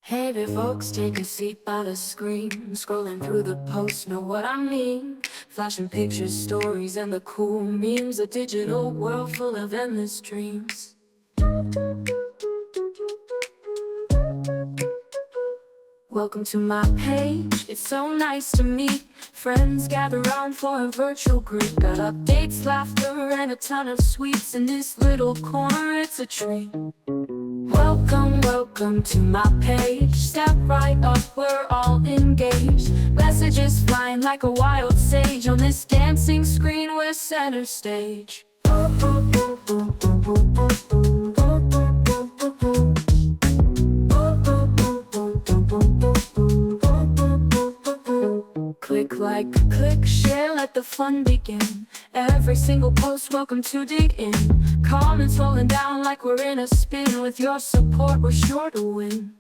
Hey there folks, take a seat by the screen. Scrolling through the posts, know what I mean. Flashing pictures, stories, and the cool memes. A digital world full of endless dreams. Welcome to my page, it's so nice to meet friends. Gather round for a virtual group. Got updates, laughter, and a ton of sweets. In this little corner, it's a treat. Welcome to my page. Step right up, we're all engaged. Messages flying like a wild sage. On this dancing screen, we're center stage. Click like, click, share, let the fun begin. Every single post, welcome to dig in. Comments rolling down like we're in a spin. With your support, we're sure to win.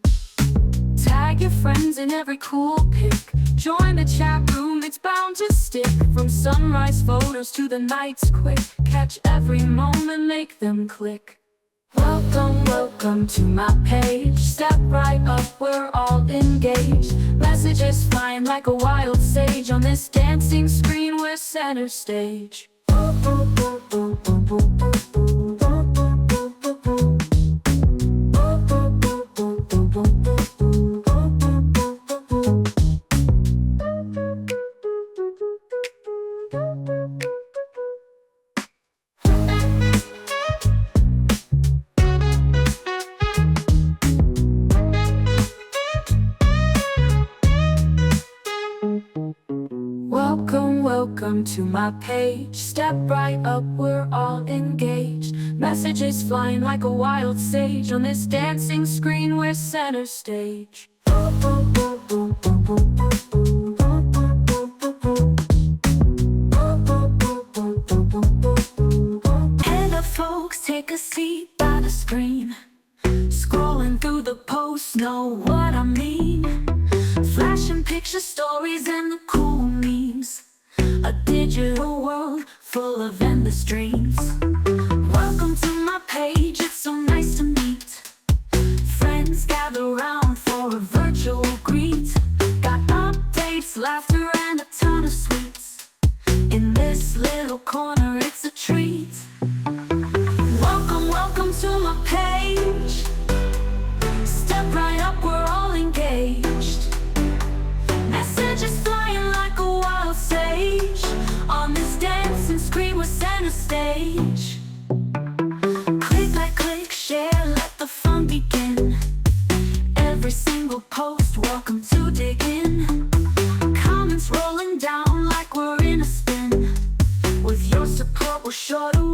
Tag your friends in every cool pic. Join the chat room, it's bound to stick. From sunrise photos to the night's quick. Catch every moment, make them click. Welcome to my page. Step right up, we're all engaged. Messages flying like a wild sage. On this dancing screen, we're center stage. Welcome to my page. Step right up, we're all engaged. Messages flying like a wild sage. On this dancing screen, we're center stage. Hello folks, take a seat by the screen. Scrolling through the posts, know what I mean. Flashing picture stories and the cool memes. A digital world full of endless dreams. Welcome to my page, it's so nice to meet. Friends gather round for a virtual greet. Got updates, laughter, and a ton of sweets. In this little corner, it's a treat. Welcome to my page. Step right up, we're all engaged. Messages flying like a wild sage. On this dancing screen, we're center stage. Click like, click, share, let the fun begin. Every single post, welcome to dig in. Comments rolling down like we're in a spin. With your support, we're sure to